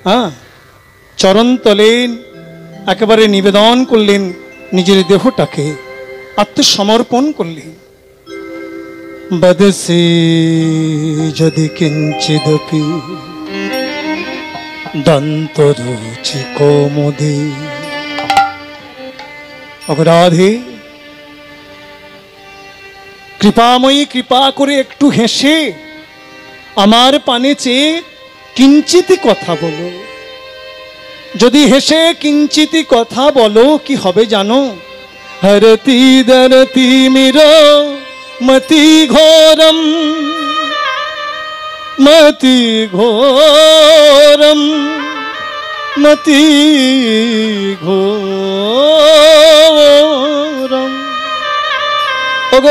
হ্যাঁ, চরণ তলে একেবারে নিবেদন করলেন, নিজের দেহটাকে আত্মসমর্পণ করলেন। বদসি যদি কিঞ্চিদপি দন্তরুচি কৌমুদী। অপরাধে কৃপাময়ী, কৃপা করে একটু হেসে আমার পানে চেয়ে কিঞ্চিত কথা বলো। যদি হেসে কিঞ্চিত কথা বলো, কি হবে জানো? হরতি দরতি মির মতি ঘোরম, মতি ঘোরম, মতি ঘোরম।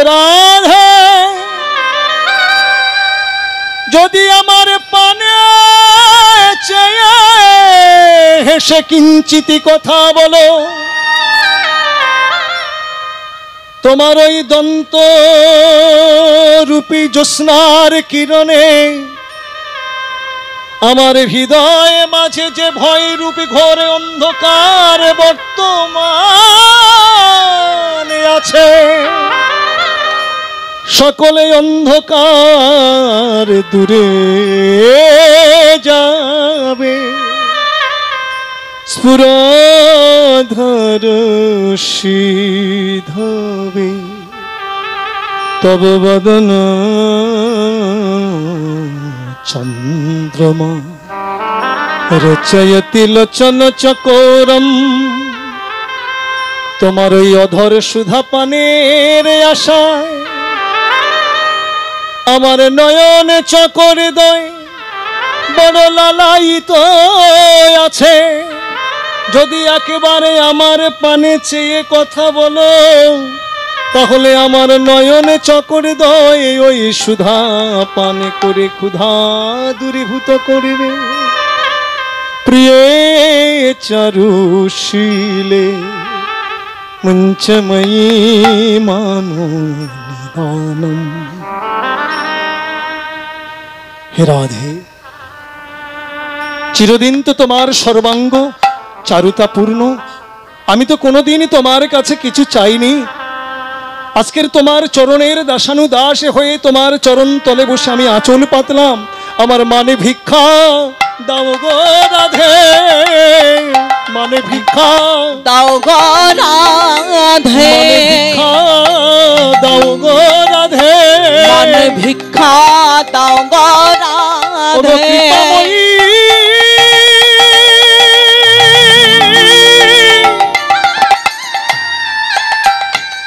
রাধে যদি আমার পানে চেয়ে হেসে কিঞ্চিত কথা বলো, তোমার ওই দন্ত রূপী জ্যোৎস্নার কিরণে আমার হৃদয় মাঝে যে ভয় রূপী ঘোরে অন্ধকার বর্তমানে আছে, সকলে অন্ধকার দূরে যাবে। স্ফুরধর সিধবে তব বদন চন্দ্রমা রচয়তি লোচন চকোরম। তোমার ওই অধর সুধা পানের আশায় আমার নয়ন চকর দয় বড় লালায়িত আছে। যদি একেবারে আমার পানে চেয়ে কথা বলো, তাহলে আমার নয়নে চকর দয় ওই সুধা পানে করে ক্ষুধা দূরীভূত করিবে। প্রিয়ে চারুশীলে মঞ্চময়ী মানো নিদানম। হে রাধে, চিরদিন তো তোমার সর্বাঙ্গ চারুতাপূর্ণ। আমি তো কোনোদিনই তোমার কাছে কিছু চাইনি। আজকের তোমার চরণের দাসানুদাস হয়ে তোমার চরণ তলে বসে আমি আঁচল পাতলাম। আমার মানে ভিক্ষা দাও গো রাধে, মানে ভিক্ষা দাও গো রাধে, ভিক্ষা দাও গো রাধে, মানে ভিক্ষা দাও গো রাধে।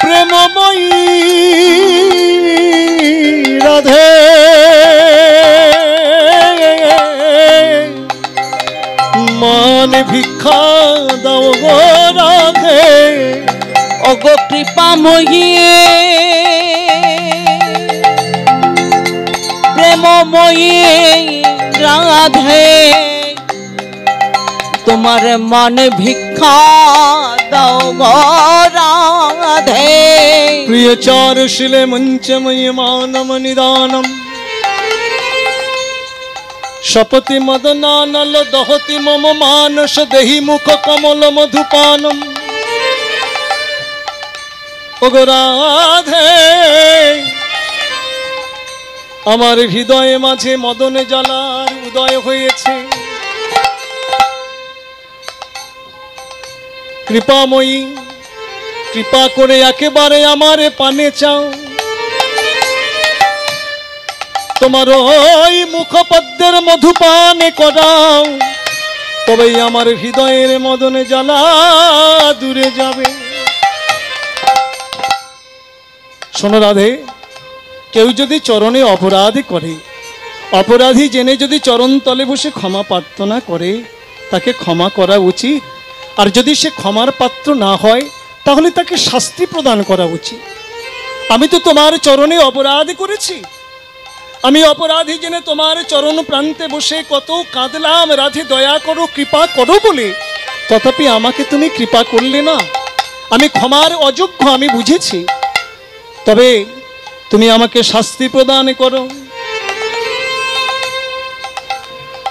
প্রেমময়ী রাধে, মানে ভিক্ষা দাও গো রাধে। ওগো কৃপাময়ী প্রেমময়ী রাধে, তোমার মনে ভিক্ষা দাও গো রাধে। প্রিয় চারুশীলে মঞ্চময়ী মানম নিদানম। শপতি মদনানল দহতি মম মানস দেহি মুখ কমল মধুপানম। ওগো রাধে, আমার হৃদয়ে মাঝে মদনে জ্বালার উদয় হয়েছে। কৃপাময়ী, কৃপা করে একেবারে আমার পানে চাও। তোমার ওই মুখপদ্মের মধুপানে করাও, তবেই আমার হৃদয়ের মদনে জ্বালা দূরে যাবে। শোনো রাধে, কেউ যদি চরণে অপরাধ করে, অপরাধী জেনে যদি চরণ তলে বসে ক্ষমা প্রার্থনা করে, তাকে ক্ষমা করা উচিত। আর যদি সে ক্ষমার পাত্র না হয়, তাহলে তাকে শাস্তি প্রদান করা উচিত। আমি তো তোমার চরণে অপরাধ করেছি। আমি অপরাধী জেনে তোমার চরণ প্রান্তে বসে কত কাঁদলাম, রাধে দয়া করো, কৃপা করো বলে। তথাপি আমাকে তুমি কৃপা করলে না। আমি ক্ষমার অযোগ্য, আমি বুঝেছি। তবে তুমি আমাকে শাস্তি প্রদান করো।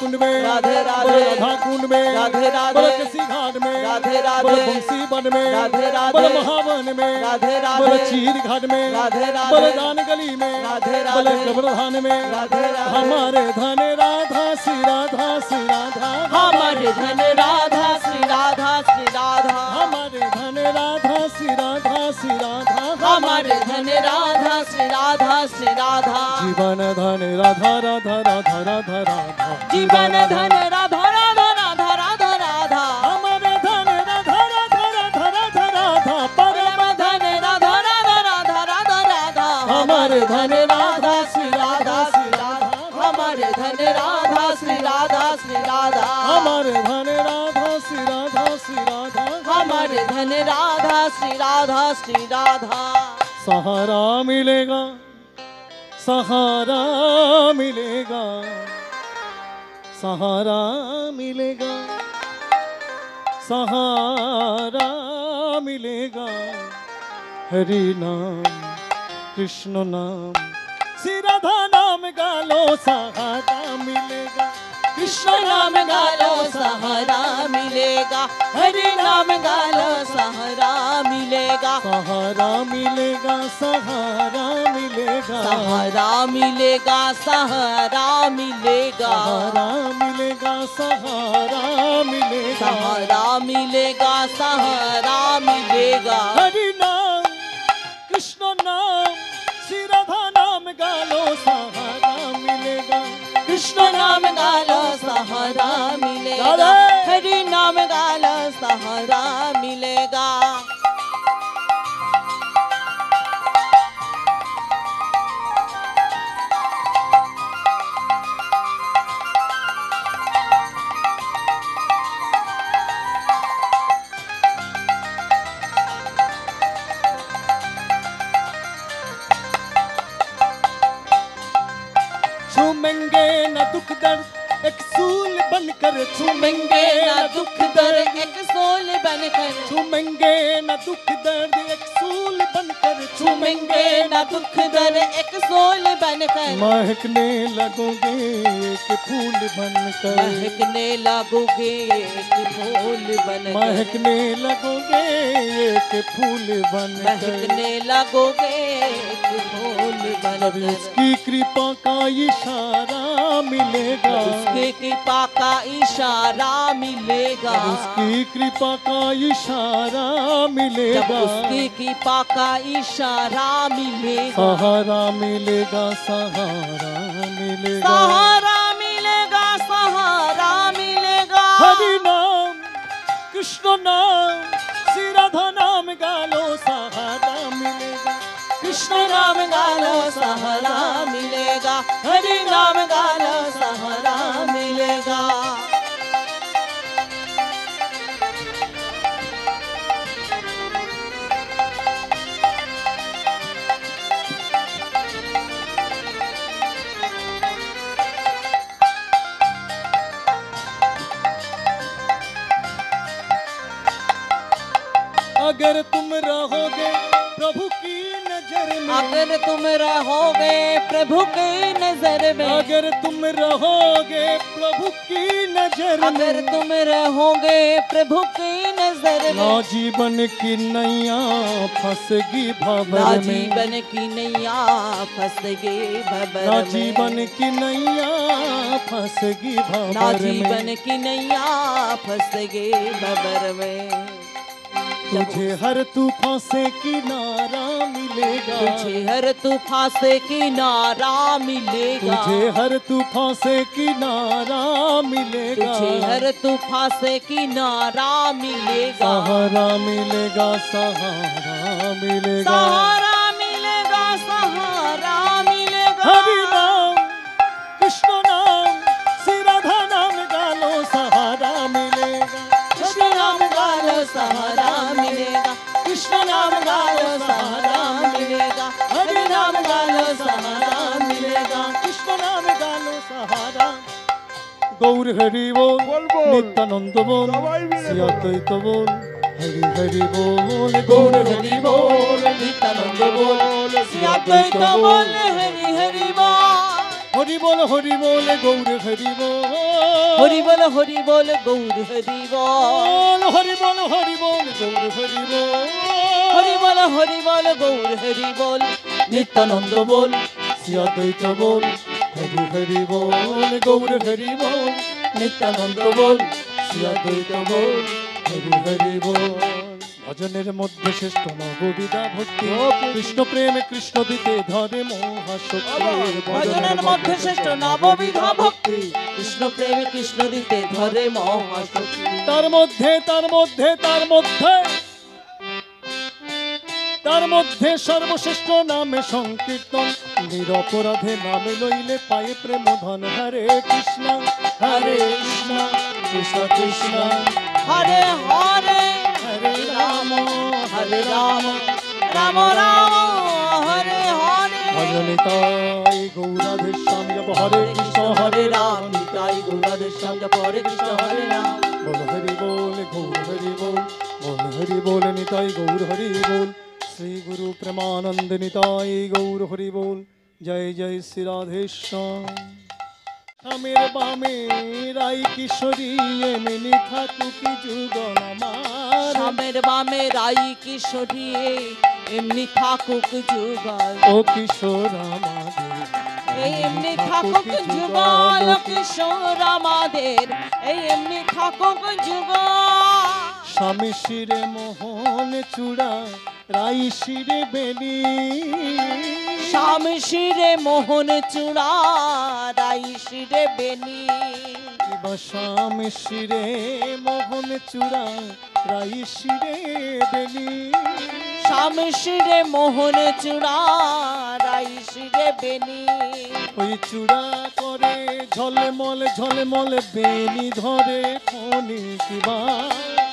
कुंड में, राधे राधे, बोलो राधा कुंड में, राधे राधे, बोलो किसी घाट में, राधे राधे, बोलो बंसी वन में, राधे राधे, बोलो महावन में, राधे राधे, बोलो चीर घाट में, राधे राधे, बोलो दान गली में, राधे राधे, बोलो कब्रधान में, राधे राधे, हमारे धन राधा श्री राधा श्री राधा, हमारे धन राधा श्री राधा श्री राधा, हमारे धन राधा श्री राधा श्री राधा, हमारे धन राधा श्री राधा श्री राधा, जीवन धन राधा राधा राधा राधा राधा, जीवन धन राधा राधा राधा राधा राधा, हमारे धन राधा राधा राधा राधा राधा, परम परम धन राधा राधा राधा राधा राधा, हमारे धन राधा श्री राधा श्री राधा, हमारे धन राधा श्री राधा श्री राधा, हमारे धन राधा श्री राधा श्री राधा, हमारे धन राधा श्री राधा श्री राधा, सहारा मिलेगा, सहारा मिलेगा, सहारा मिलेगा, सहारा मिलेगा, हरि नाम कृष्ण नाम श्री राधा नाम गालो, सहारा मिलेगा, कृष्ण नाम गालो सहारा मिलेगा, हरि नाम गालो सहारा मिलेगा, सहारा मिलेगा, सहारा मिलेगा, सहारा मिलेगा, सहारा मिलेगा, सहारा मिलेगा, सहारा मिलेगा, सहारा मिलेगा, सहारा मिलेगा, हरि नाम कृष्ण नाम श्री राधा नाम गालो, सहारा मिलेगा, कृष्ण नाम गालो सहारा मिलेगा, राधे। हरि नाम गालो सहारा मिलेगा। छूमेंगे न दुख दर्द एक सूल बनकर, छूमेंगे ना दुख दर्द एक सोल बनकर, छूमेंगे न दुख दर्द एक सूल बनकर, छूमेंगे ना दुख दर्द एक सोल बनकर, महकने लगोगे एक फूल बनकर, महकने लगोगे एक फूल बनकर, महकने लगोगे एक फूल बनकर, महकने लगोगे एक फूल जब बनकर, उसकी कृपा का इशारा मिलेगा, उसके कृपा का इशारा मिलेगा, जब उसकी कृपा का इशारा जब मिलेगा, उसकी कृपा का इशारा मिलेगा, सहारा मिलेगा, सहारा मिलेगा, सहारा मिलेगा, सहारा मिलेगा, हरि नाम कृष्ण नाम श्री राधा नाम गालो, सहारा मिलेगा, कृष्ण नाम गालो सहारा मिलेगा, हरि नाम गालो सहारा मिलेगा। अगर तुम रहोगे प्रभु की नजर में, अगर तुम रहोगे प्रभु की नजर में, अगर तुम रहोगे प्रभु की नजर अगर में, तुम रहोगे प्रभु की नजर ना में, जीवन की नैया फंसेगी ना भंवर में, जीवन की नैया फंसेगी ना भंवर में, जीवन की नैया फंसेगी ना भंवर में, जीवन की नैया फंसेगी भंवर में, तुझे हर तूफान से किनारा मिलेगा, तुझे हर तूफान से किनारा मिलेगा, तुझे हर तूफान से किनारा मिलेगा, तुझे हर तूफान से किनारा मिलेगा, सहारा मिलेगा, सहारा मिलेगा, सहारा मिलेगा, सहारा मिलेगा, हरि नाम कृष्ण नाम श्री राधा नाम गालो, सहारा मिलेगा, कृष्ण नाम गालो सहारा मिलेगा, कृष्ण नाम गालो सहारा मिलेगा, हरि नाम गालो सहारा मिलेगा, कृष्ण नाम गालो सहारा। गौर हरि बोल, बोल बोल। नित्यानंद बोल, सबाई मिले श्री बोल। अद्वैत बोल, हरि हरि बोल, गौर हरि बोल, नित्यानंद बोल, श्री अद्वैत बोल, हरि हरि बोल। হরি বল গৌর হরি বল হরি বল গৌর হরি বল হরি বল গৌর হরি বল হরি বল গৌর হরি বল নিত্যানন্দ বল শ্রী অদ্বৈত বল হরি হরি বল গৌর হরি বল নিত্যানন্দ বল শ্রী অদ্বৈত বল হরি হরি বল ভজনের মধ্যে শ্রেষ্ঠ নববিধা ভক্তি কৃষ্ণ প্রেমে কৃষ্ণ দিতে ধরে মহাশক্তি ভজনের মধ্যে শ্রেষ্ঠ নববিধা ভক্তি কৃষ্ণ প্রেমে কৃষ্ণ দিতে ধরে মহাশক্তি তার মধ্যে সর্বশ্রেষ্ঠ নামে সংকীর্তন নিরপরাধে নামে লইলে পায়ে প্রেম ধন হরে কৃষ্ণ কৃষ্ণ কৃষ্ণ হরে হরে হরে রাম রাম রাম রাম হরে হরে ভজনিতাই গৌরাধে শ্যাম জপ হরে কৃষ্ণ হরে রাম নিতাই গৌরাধের সঙ্গে হরে কৃষ্ণ হরে রাম বল হরি বল গৌর হরি বল বল হরি বল নিতাই গৌর হরি বল শ্রী গুরু প্রেমানন্দ নিতাই গৌর হরি বল জয় জয় শ্রী রাধেশ্যাম আমের বামে রাই কিশোরী এমনি থাকুকি যুগল আমার শ্যামের বামে রাই কিশোরী এমনি থাকুক যুগল ও কিশোর আমাদের এই এমনি থাকুক যুগল কিশোর আমাদের এই এমনি থাকুক যুগল স্বামী শিরে মোহন চূড়া রাই শিরে বেলি স্বামী শিরে মোহন চূড়া রাই শিরে বেনি স্বামী শিরে মোহন চূড়া রাই শিরে বেলি স্বামী শিরে মোহন চূড়া রাই শিরে বেনি ওই চূড়া করে ঝলমল বেনি ধরে ফণি কিবা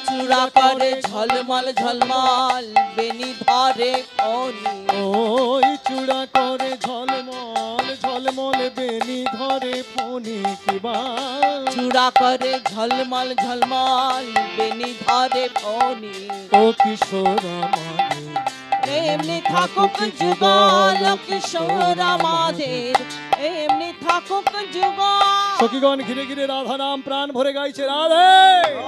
চূড়া করে ঝলমল ঝলমল বেনি ধরে ফণি ওই চূড়া করে ঝলমল বেনি ধরে ফণি কিবা চূড়া করে ঝলমল ঝলমল বেনি ধরে ফণি ও কিশোর আমাদের এমনি থাকুক যুগল কিশোর আমাদের এমনি থাকুক যুগল সখীগণ ঘিরে ঘিরে রাধা নাম প্রাণ ভরে গাইছে রাধে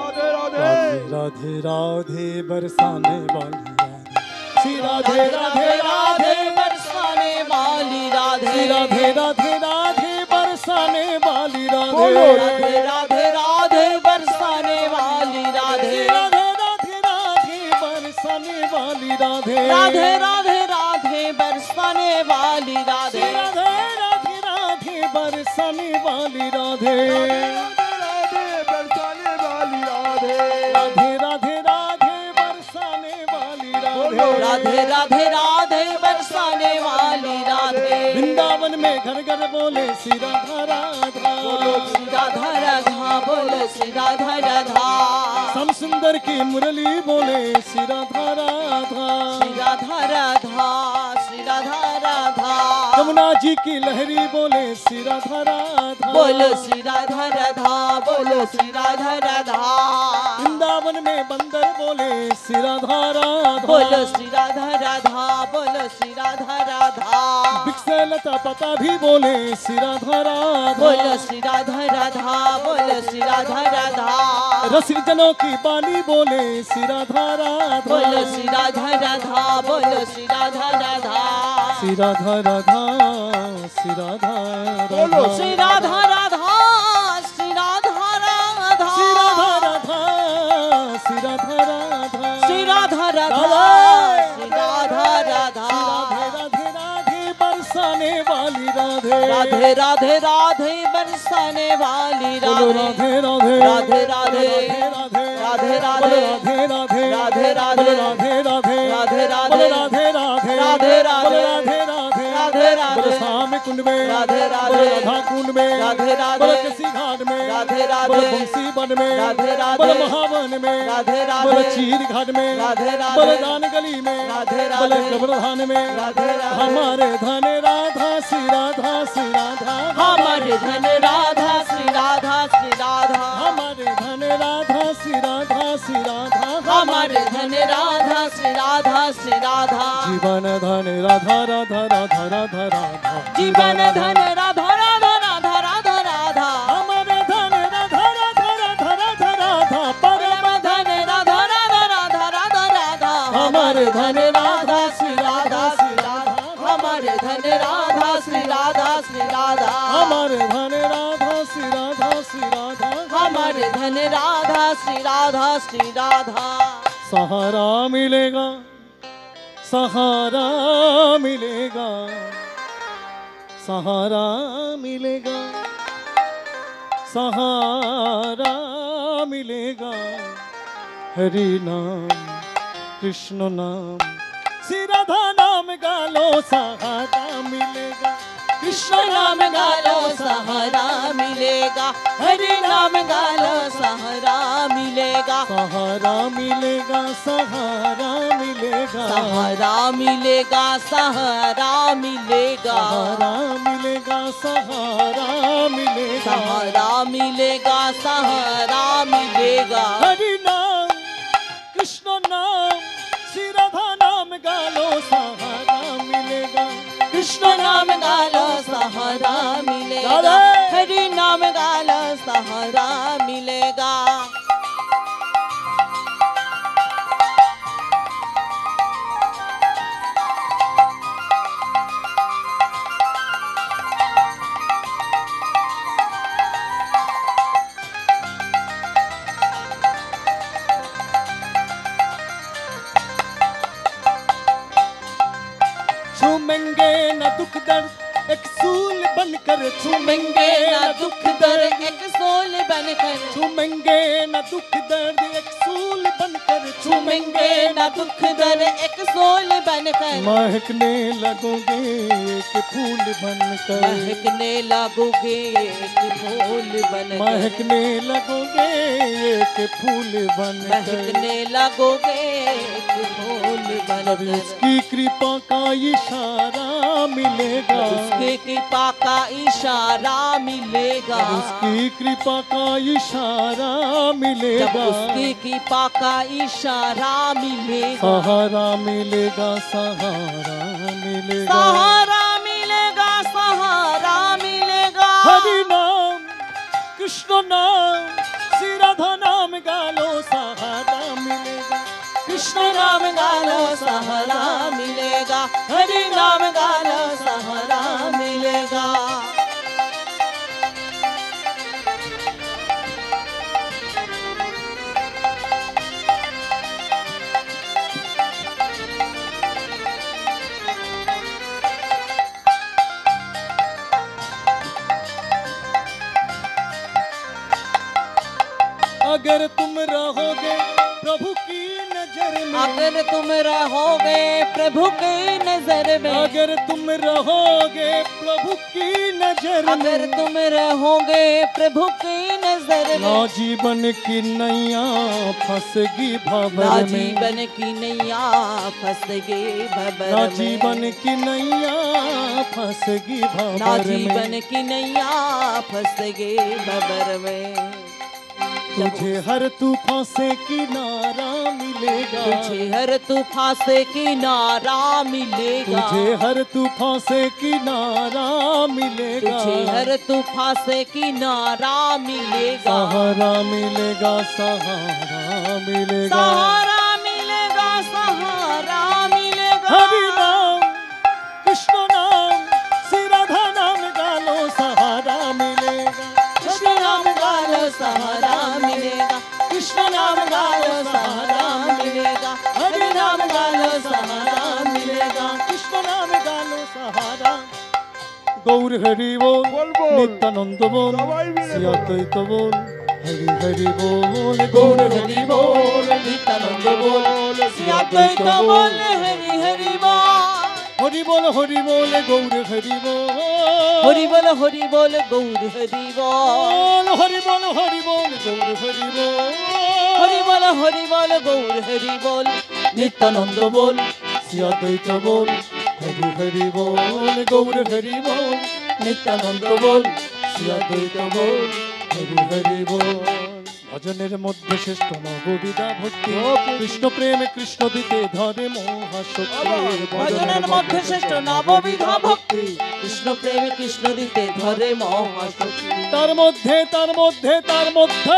राधे राधे राधे राधे बरसाने वाली राधे श्री राधे राधे राधे बरसाने वाली राधे श्री राधे राधे राधे बरसाने वाली बोलो राधे राधे राधे राधे बरसाने वाली राधे राधे राधे राधे बरसाने वाली राधे राधे राधे राधे बरसाने वाली राधे राधे राधे राधे बरसाने वाली राधे राधे बरसाने वाली राधे राधे राधे राधे बरसाने वाली राधे राधे राधे राधे बरसाने वाली राधे वृंदावन में घर घर बोले श्री राधा राधा श्री राधा राधा बोलो श्री राधा राधा श्याम सुंदर की मुरली बोले श्री राधा राधा श्री राधा राधा श्री राधा राधा यमुना जी की लहरी बोले श्री राधा राधा बोलो श्री राधा राधा बोलो श्री राधा राधा वृंदावन में बंदर बोले श्री राधा राधा बोलो श्री राधा राधा बोलो श्री राधा राधा लता पता भी बोले श्री राधा राधा बोलो श्री राधा राधा बोलो श्री राधा राधा रसिक जनों की बानी बोले श्री राधा राधा बोलो श्री राधा राधा बोलो श्री राधा राधा श्री राधा राधा श्री राधा बोलो राधा श्री राधा राधा श्री राधा राधा श्री राधा राधा श्री राधा राधा श्री राधा राधा श्री राधा राधा राधे राधे राधे बरसाने वाली राधे राधे राधे राधे बरसाने वाली बोलो राधे राधे राधे राधे राधे राधे राधे राधे राधे राधे बोलो राधे राधे राधे राधे बोलो राधे राधे राधे राधे राधे बोलो राधे राधे राधे राधे बोलो श्याम कुंड में राधे राधे बोलो राधा कुंड में राधे राधे बोलो किसी घाट में राधे राधे बोलो बंसी वन में राधे राधे बोलो महावन में राधे राधे बोलो चीर घाट में राधे राधे बोलो दान गली में राधे राधे बोलो कब्रधान में राधे राधे हमारे धन राधा श्री राधा श्री राधा हमारे धन राधा श्री राधा श्री राधा हमारे धन राधा श्री राधा श्री राधा हमारे धन राधा श्री राधा श्री राधा जीवन धन राधा राधा राधा राधा राधा जीवन धन राधा राधा धन राधा श्री राधा श्री राधा हमारे धन राधा श्री राधा श्री राधा हमारे धन राधा श्री राधा श्री राधा सहारा मिलेगा सहारा मिलेगा सहारा मिलेगा सहारा मिलेगा हरि नाम कृष्ण नाम श्री राधा नाम गालो सहारा मिलेगा कृष्ण नाम गालो सहारा मिलेगा हरि नाम गालो सहारा मिलेगा सहारा मिलेगा सहारा मिलेगा सहारा मिलेगा सहारा मिलेगा सहारा मिलेगा सहारा मिलेगा सहारा मिलेगा सहारा मिलेगा हरि नाम कृष्ण नाम श्री राधा नाम गालो सहारा मिलेगा कृष्ण नाम गालो सहारा मिलेगा राधे। हरि नाम गालो सहारा मिलेगा छूमेंगे न दुख दर्द एक सूल बनकर छूमेंगे ना दुख दर्द एक सोल बनकर छूमेंगे न दुख दर्द एक सूल बनकर छूमेंगे ना दुख दर्द एक सोल बनकर महकने लगोगे एक फूल बनकर महकने लगोगे एक फूल बनकर महकने लगोगे एक फूल बनकर महकने लगोगे एक फूल जब बनकर उसकी कृपा का इशारा मिलेगा उसके कृपा का इशारा मिलेगा जब उसकी कृपा का इशारा जब मिलेगा उसकी कृपा का इशारा मिलेगा सहारा मिलेगा सहारा मिलेगा सहारा मिलेगा सहारा मिलेगा हरि नाम कृष्ण नाम श्री राधा नाम गालो सहारा मिलेगा कृष्ण नाम गालो सहारा मिलेगा हरि नाम गालो सहारा मिलेगा अगर तुम रहोगे प्रभु की नजर में अगर तुम रहोगे प्रभु की नजर में अगर तुम रहोगे प्रभु की नजर अगर में तुम रहोगे प्रभु की नजर ना में जीवन की नैया फंसेगी ना भंवर में जीवन की नैया फंसेगी भंवर ना में जीवन की नैया फंसेगी ना भंवर में जीवन की नैया फंसेगी भंवर में तुझे हर तूफान से किनारा मिलेगा तुझे हर तूफान से किनारा मिलेगा तुझे हर तूफान से किनारा मिलेगा तुझे हर तूफान से किनारा मिलेगा सहारा मिलेगा सहारा मिलेगा सहारा मिलेगा सहारा मिलेगा हरि नाम कृष्ण नाम श्री राधा नाम गालो सहारा मिलेगा कृष्ण नाम गालो सहारा मिलेगा कृष्ण नाम गालो सहारा मिलेगा हरि नाम गालो सहारा मिलेगा कृष्ण नाम गालो सहारा गौर हरि बोल बोल बोल। नित्यानंद बोल सवाई मिले श्री बोल। अद्वैत बोल हरि हरि बोल गौर हरि बोल नित्यानंद बोल श्री अद्वैत बोल हरि हरि बोल हरि बोल हरि बोल गौर हरि बोल हरि बोल हरि बोल गौर हरि बोल हरि बोल हरि बोल गौर हरि बोल हरि बोल हरि बोल गौर हरि बोल नित्यानंद बोल श्री अद्वैत बोल हरि हरि बोल गौर हरि बोल नित्यानंद बोल শ্রী অদ্বৈত बोल हरि हरि बोल ভজনের মধ্যে শ্রেষ্ঠ নববিধা ভক্তি কৃষ্ণ প্রেমে কৃষ্ণ দিতে ধরে মহাশক্তি ভজনের মধ্যে শ্রেষ্ঠ নববিধা ভক্তি কৃষ্ণ প্রেমে কৃষ্ণ দিতে ধরে মহাশক্তি তার মধ্যে তার মধ্যে তার মধ্যে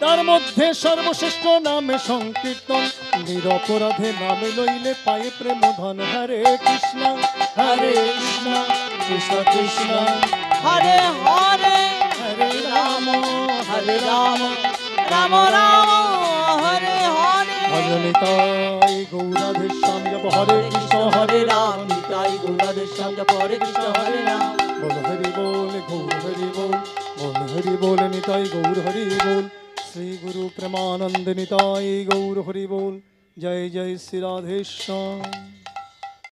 তার মধ্যে সর্বশ্রেষ্ঠ নামে সংকীর্তন, নিরপরাধে নামে লইলে পায়ে প্রেম ধন। হরে কৃষ্ণ হরে কৃষ্ণ কৃষ্ণ কৃষ্ণ হরে হরে হরে রাম হরে রাম রাম রাম হরে হরে ভজনিতাই গৌরাধে শ্যাম জপ হরে কৃষ্ণ হরে রাম। নিতাই গৌরাধে শ্যাম জপ হরে কৃষ্ণ হরে রাম। बोल हरि बोल गौर हरि बोल, बोल हरि बोल निताई गौर हरि बोल। श्री गुरु प्रेमानंद निताई गौर हरि बोल। जय जय श्री राधेश्याम।